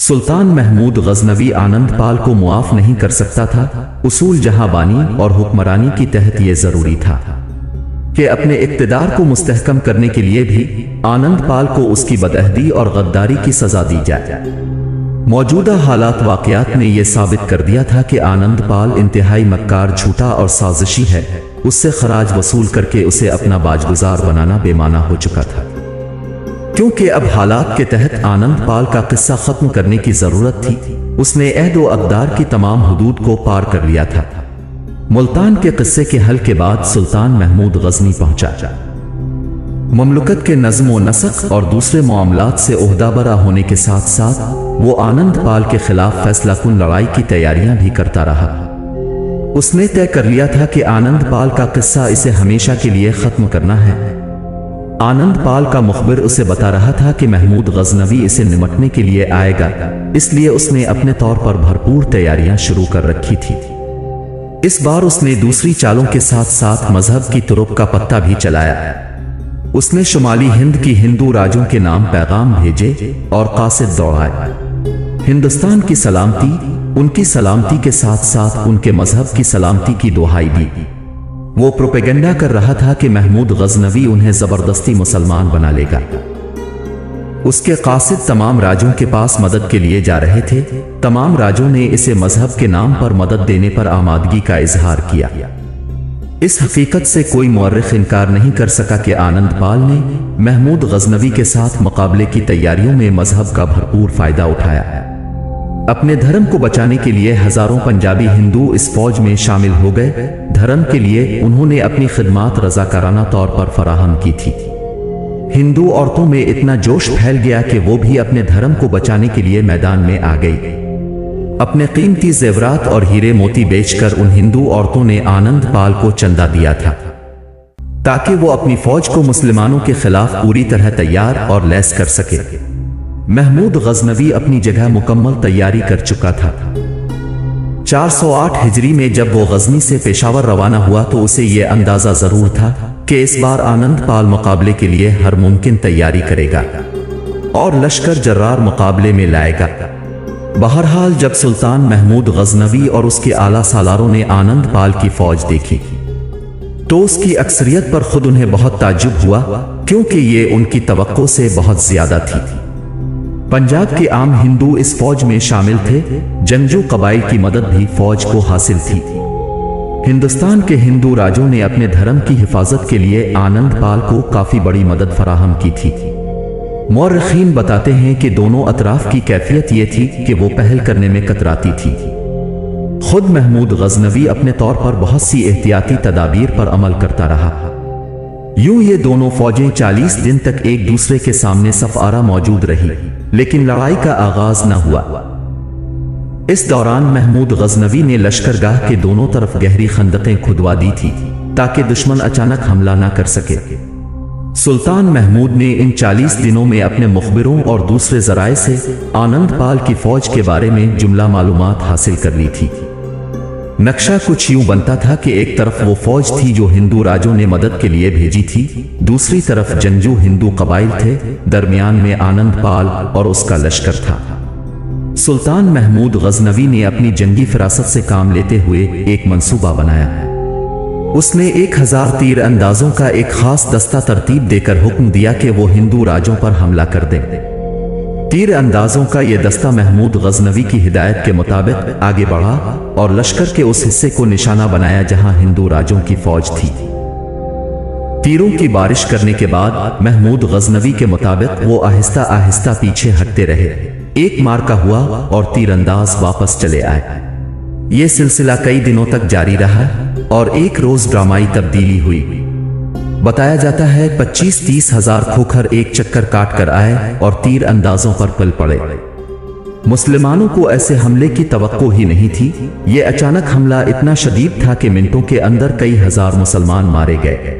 सुल्तान महमूद गजनवी आनंद पाल को मुआफ नहीं कर सकता था। उसूल जहांबानी और हुक्मरानी की तहत यह जरूरी था कि अपने इक्तिदार को मुस्तहकम करने के लिए भी आनंद पाल को उसकी बदअहदी और गद्दारी की सजा दी जाए। मौजूदा हालात वाकयात ने यह साबित कर दिया था कि आनंद पाल इंतहाई मक्कार, झूठा और साजिशी है। उससे खराज वसूल करके उसे अपना बाजगुजार बनाना बेमाना हो चुका था, क्योंकि अब हालात के तहत आनंद पाल का किस्सा खत्म करने की जरूरत थी। उसने अहद व अक़दार की तमाम हुदूद को पार कर लिया था। मुल्तान के किस्से के हल के बाद सुल्तान महमूद गजनी पहुंचा। ममलुकत के नज़्म व नस्ख और दूसरे मामलात से ओहदाबरा होने के साथ साथ वो आनंद पाल के खिलाफ फैसलाकुन लड़ाई की तैयारियां भी करता रहा। उसने तय कर लिया था कि आनंद पाल का किस्सा इसे हमेशा के लिए खत्म करना है। आनंद पाल का मुखबिर उसे बता रहा था कि महमूद गजनवी इसे निमटने के लिए आएगा, इसलिए उसने अपने तौर पर भरपूर तैयारियां शुरू कर रखी थी। इस बार उसने दूसरी चालों के साथ साथ मजहब की तुरुक का पत्ता भी चलाया। उसने शुमाली हिंद की हिंदू राजों के नाम पैगाम भेजे और कासिद दौड़ाए। हिंदुस्तान की सलामती, उनकी सलामती के साथ साथ उनके मजहब की सलामती की दुहाई दी। वो प्रोपेगेंडा कर रहा था कि महमूद गजनवी उन्हें जबरदस्ती मुसलमान बना लेगा। उसके कासिद तमाम राजों के पास मदद के लिए जा रहे थे। तमाम राजों ने इसे मजहब के नाम पर मदद देने पर आमादगी का इजहार किया। इस हकीकत से कोई मुअर्रिख इनकार नहीं कर सका कि आनंद पाल ने महमूद गजनवी के साथ मुकाबले की तैयारियों में मजहब का भरपूर फायदा उठाया। अपने धर्म को बचाने के लिए हजारों पंजाबी हिंदू इस फौज में शामिल हो गए। धर्म के लिए उन्होंने अपनी खिदमात रजाकाराना तौर पर फराहम की थी। हिंदू औरतों में इतना जोश फैल गया कि वो भी अपने धर्म को बचाने के लिए मैदान में आ गई। अपने कीमती जेवरात और हीरे मोती बेचकर उन हिंदू औरतों ने आनंद पाल को चंदा दिया था ताकि वो अपनी फौज को मुसलमानों के खिलाफ पूरी तरह तैयार और लैस कर सके। महमूद गजनवी अपनी जगह मुकम्मल तैयारी कर चुका था। 408 हिजरी में जब वो गजनी से पेशावर रवाना हुआ तो उसे यह अंदाजा जरूर था कि इस बार आनंद पाल मुकाबले के लिए हर मुमकिन तैयारी करेगा और लश्कर जर्रार मुकाबले में लाएगा। बहरहाल जब सुल्तान महमूद गजनवी और उसके आला सालारों ने आनंद पाल की फौज देखी तो उसकी अक्सरियत पर खुद उन्हें बहुत ताज्जुब हुआ, क्योंकि ये उनकी तवक्को से बहुत ज्यादा थी। पंजाब के आम हिंदू इस फौज में शामिल थे। जंगजू कबाइल की मदद भी फौज को हासिल थी। हिंदुस्तान के हिंदू राजों ने अपने धर्म की हिफाजत के लिए आनंद पाल को काफी बड़ी मदद फराहम की थी। मौरखीन बताते हैं कि दोनों अतराफ की कैफियत ये थी कि वो पहल करने में कतराती थी। खुद महमूद गजनवी अपने तौर पर बहुत सी एहतियाती तदाबीर पर अमल करता रहा। यूं ये दोनों फौजें 40 दिन तक एक दूसरे के सामने सफारा मौजूद रही, लेकिन लड़ाई का आगाज न हुआ। इस दौरान महमूद गजनवी ने लश्करगाह के दोनों तरफ गहरी खंदकें खुदवा दी थी ताकि दुश्मन अचानक हमला न कर सके। सुल्तान महमूद ने इन 40 दिनों में अपने मुखबिरों और दूसरे जराए से आनंद पाल की फौज के बारे में जुमला मालूमात हासिल कर ली थी। नक्शा कुछ यूं बनता था कि एक तरफ वो फौज थी जो हिंदू राजों ने मदद के लिए भेजी थी, दूसरी तरफ जंगजू हिंदू कबाइल थे, दरमियान में आनंद पाल और उसका लश्कर था। सुल्तान महमूद गजनवी ने अपनी जंगी फिरासत से काम लेते हुए एक मंसूबा बनाया। उसने 1000 तीर अंदाजों का एक खास दस्ता तरतीब देकर हुक्म दिया कि वो हिंदू राजों पर हमला कर दें। तीर अंदाजों का यह दस्ता महमूद गजनवी की हिदायत के मुताबिक आगे बढ़ा और लश्कर के उस हिस्से को निशाना बनाया जहां हिंदू राजों की फौज थी। तीरों की बारिश करने के बाद महमूद गजनवी के मुताबिक वो आहिस्ता आहिस्ता पीछे हटते रहे। एक मार्का हुआ और तीरंदाज वापस चले आए। ये सिलसिला कई दिनों तक जारी रहा और एक रोज ड्रामाई तब्दीली हुई। बताया जाता है 25-30 हजार खोखर एक चक्कर काट कर आए और तीर अंदाजों पर पल पड़े। मुसलमानों को ऐसे हमले की तवक्को ही नहीं थी। ये अचानक हमला इतना शदीद था कि मिनटों के अंदर कई हजार मुसलमान मारे गए।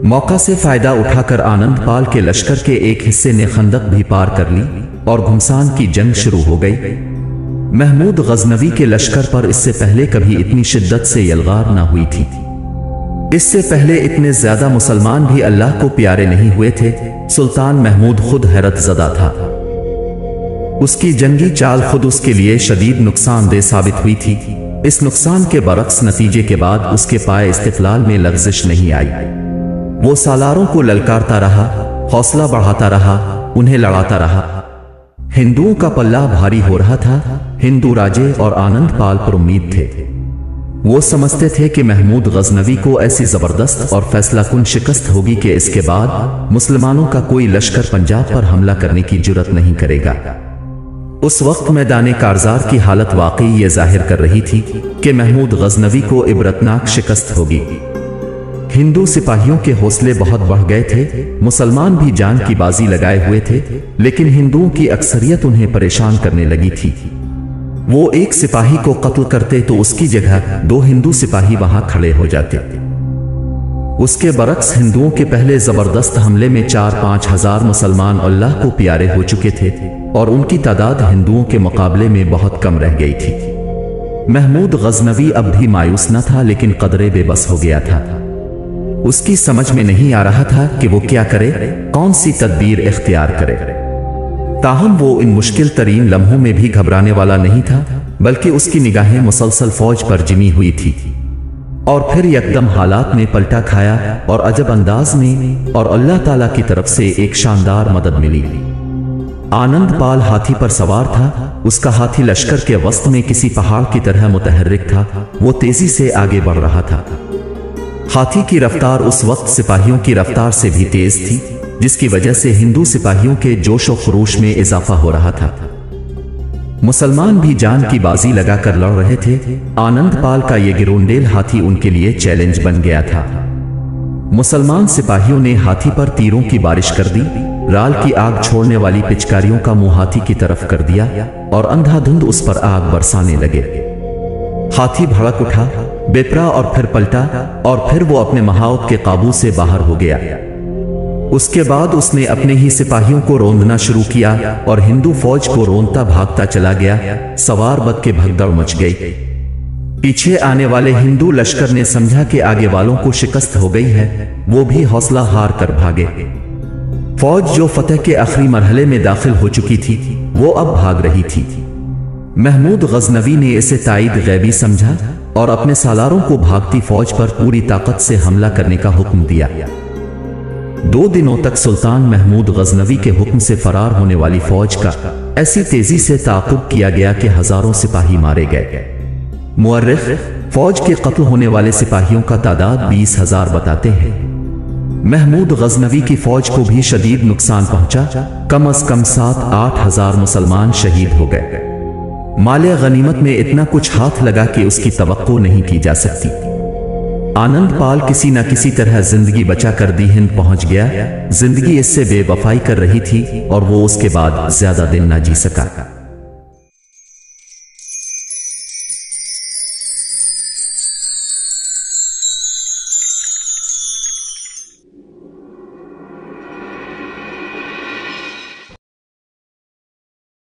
मौका से फायदा उठाकर आनंद पाल के लश्कर के एक हिस्से ने खंदक भी पार कर ली और घुमसान की जंग शुरू हो गई। महमूद गजनवी के लश्कर पर इससे पहले कभी इतनी शिद्दत से यलगार न हुई थी। इससे पहले इतने ज्यादा मुसलमान भी अल्लाह को प्यारे नहीं हुए थे। सुल्तान महमूद खुद हैरत ज़दा था। उसकी जंगी चाल खुद उसके लिए शदीद नुकसानदेह साबित हुई थी। इस नुकसान के बरक्स नतीजे के बाद उसके पाए इस्तिक़लाल में लग़ज़िश नहीं आई। वो सालारों को ललकारता रहा, हौसला बढ़ाता रहा, उन्हें लड़ाता रहा। हिंदुओं का पल्ला भारी हो रहा था। हिंदू राजे और आनंद पाल पर उम्मीद थे। वो समझते थे कि महमूद गजनवी को ऐसी जबरदस्त और फैसलाकुन शिकस्त होगी कि इसके बाद मुसलमानों का कोई लश्कर पंजाब पर हमला करने की जुर्रत नहीं करेगा। उस वक्त मैदाने कारजार की हालत वाकई ये जाहिर कर रही थी कि महमूद गजनवी को इबरतनाक शिकस्त होगी। हिंदू सिपाहियों के हौसले बहुत बढ़ गए थे। मुसलमान भी जान की बाजी लगाए हुए थे, लेकिन हिंदुओं की अक्सरियत उन्हें परेशान करने लगी थी। वो एक सिपाही को कत्ल करते तो उसकी जगह 2 हिंदू सिपाही वहां खड़े हो जाते। उसके बरक्स हिंदुओं के पहले जबरदस्त हमले में 4-5 हजार मुसलमान अल्लाह को प्यारे हो चुके थे और उनकी तादाद हिंदुओं के मुकाबले में बहुत कम रह गई थी। महमूद गजनवी अब भी मायूस न था, लेकिन कदरे बेबस हो गया था। उसकी समझ में नहीं आ रहा था कि वो क्या करे, कौन सी तदबीर इख्तियार करे। ताहम वो इन मुश्किल तरीन लम्हों में भी घबराने वाला नहीं था, बल्कि उसकी निगाहें मुसलसल फौज पर जिमी हुई थी। और फिर यकदम हालात ने पलटा खाया और अजब अंदाज में, और अल्लाह ताला की तरफ से एक शानदार मदद मिली। आनंद पाल हाथी पर सवार था। उसका हाथी लश्कर के वस्त में किसी पहाड़ की तरह मुतहर्रिक था। वो तेजी से आगे बढ़ रहा था। हाथी की रफ्तार उस वक्त सिपाहियों की रफ्तार से भी तेज थी, जिसकी वजह से हिंदू सिपाहियों के जोश और खरोश में इजाफा हो रहा था। मुसलमान भी जान की बाजी लगाकर लड़ रहे थे। आनंद पाल का ये गिरोंडेल हाथी उनके लिए चैलेंज बन गया था। मुसलमान सिपाहियों ने हाथी पर तीरों की बारिश कर दी। राल की आग छोड़ने वाली पिचकारियों का मुंह हाथी की तरफ कर दिया और अंधाधुंध उस पर आग बरसाने लगे। हाथी भड़क उठा, बेपरा और फिर पलटा, और फिर वो अपने महावत के काबू से बाहर हो गया। उसके बाद उसने अपने ही सिपाहियों को रोंदना शुरू किया और हिंदू फौज को रोंदता भागता चला गया। सवार बद के भगदड़ मच गई। पीछे आने वाले हिंदू लश्कर ने समझा कि आगे वालों को शिकस्त हो गई है। वो भी हौसला हार कर भागे। फौज जो फतह के आखिरी मरहले में दाखिल हो चुकी थी, वो अब भाग रही थी। महमूद गजनवी ने इसे ताईद गैबी समझा और अपने सालारों को भागती फौज पर पूरी ताकत से हमला करने का हुक्म दिया। 2 दिनों तक सुल्तान महमूद गजनवी के हुक्म से फरार होने वाली फौज का ऐसी तेजी से ताक़ुब किया गया कि हजारों सिपाही मारे गए। मुअर्रिख फौज के कत्ल होने वाले सिपाहियों का तादाद 20,000 बताते हैं। महमूद गजनवी की फौज को भी शदीद नुकसान पहुंचा। कम से कम 7-8 हजार मुसलमान शहीद हो गए। माले गनीमत में इतना कुछ हाथ लगा कि उसकी तवक्को नहीं की जा सकती। आनंद पाल किसी न किसी तरह जिंदगी बचा कर दी हिंद पहुंच गया। जिंदगी इससे बेवफाई कर रही थी और वो उसके बाद ज्यादा दिन न जी सका।